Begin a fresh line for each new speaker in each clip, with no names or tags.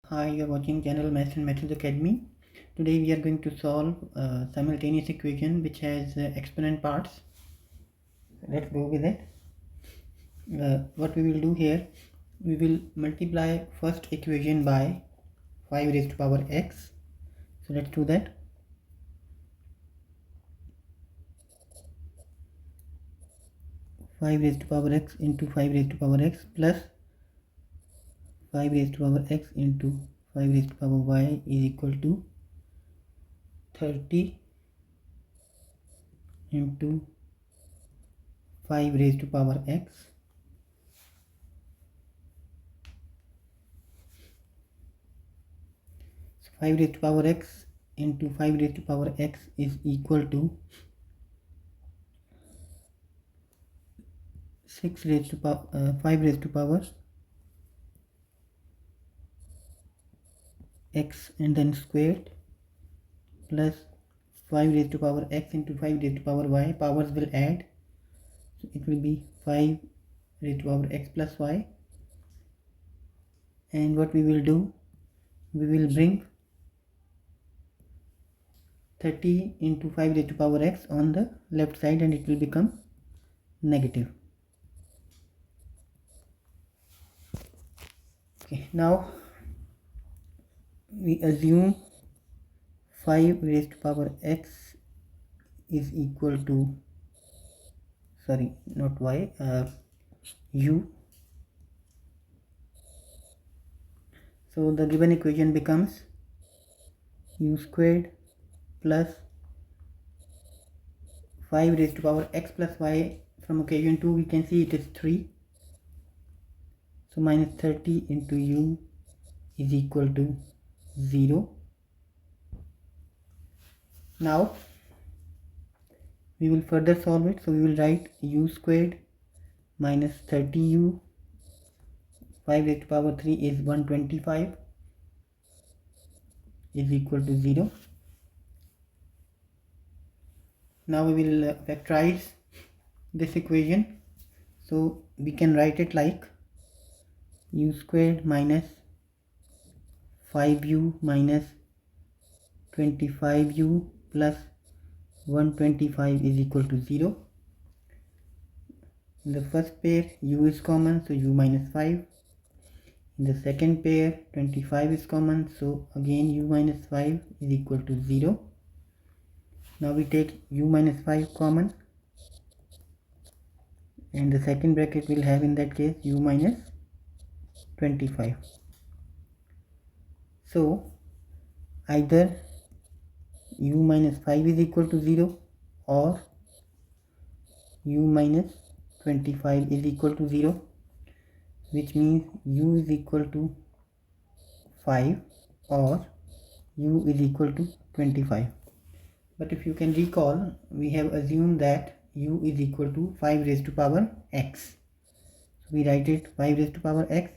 Hi, you are watching channel Maths and Methods Academy. Today we are going to solve simultaneous equation which has exponent parts. Let's go with it. What we will do here, we will multiply first equation by 5 raised to power x. So let's do that. Five raised to power x into 5 raised to power x plus 5 raised to power x into 5 raised to power y is equal to 30 into 5 raised to power x so 5 raised to power x into 5 raised to power x is equal to 6 raised to power 5 raised to power x and then squared plus 5 raised to power x into 5 raised to power y. Powers will add, so it will be 5 raised to power x plus y. And what we will do, we will bring 30 into 5 raised to power x on the left side and it will become negative. Okay, now we assume 5 raised to power x is equal to, sorry, not y, u. So the given equation becomes u squared plus 5 raised to power x plus y. From equation 2 we can see it is 3. So minus 30 into u is equal to 0. Now we will further solve it. So we will write u squared minus 30u, 5 raised to power 3 is 125, is equal to 0. Now we will factorize this equation. So we can write it like u squared minus 5u minus 25u plus 125 is equal to 0. In the first pair u is common, so u minus 5. In the second pair 25 is common, so again u minus 5 is equal to 0. Now we take u minus 5 common and the second bracket will have in that case u minus 25. So either u minus 5 is equal to 0 or u minus 25 is equal to 0, which means u is equal to 5 or u is equal to 25. But if you can recall, we have assumed that u is equal to 5 raised to power x. So we write it 5 raised to power x.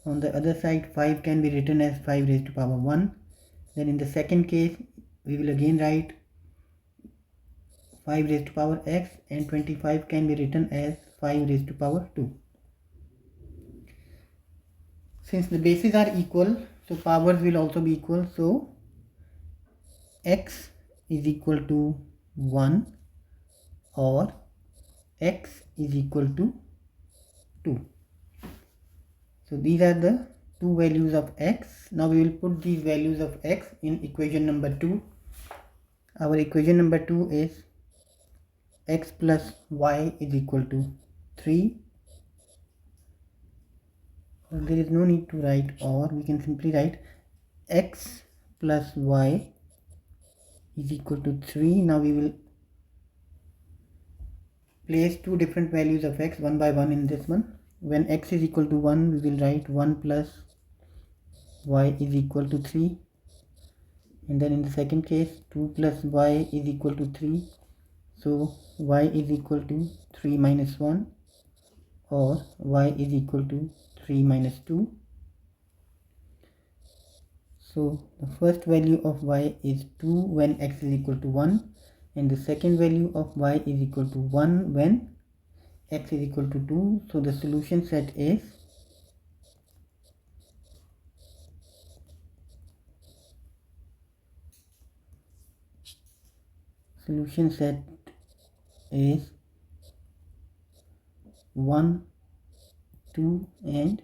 On the other side 5 can be written as 5 raised to power 1. Then in the second case we will again write 5 raised to power x and 25 can be written as 5 raised to power 2. Since the bases are equal, so powers will also be equal. So x is equal to 1 or x is equal to 2. So these are the two values of x. Now we will put these values of x in equation number 2. Our equation number 2 is x plus y is equal to 3. There is no need to write or, we can simply write x plus y is equal to 3. Now we will place two different values of x one by one in this one. When x is equal to 1, we will write 1 plus y is equal to 3. And then in the second case 2 plus y is equal to 3. So y is equal to 3 minus 1 or y is equal to 3 minus 2. So the first value of y is 2 when x is equal to 1 and the second value of y is equal to 1 when x is equal to 2. So the solution set is solution set is 1, 2 and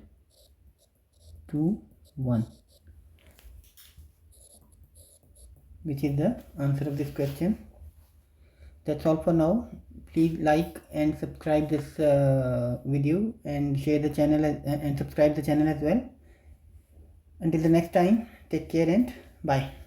2, 1, which is the answer of this question. That's all for now. Please like and subscribe this video and share the channel and subscribe the channel as well. Until the next time, take care and bye.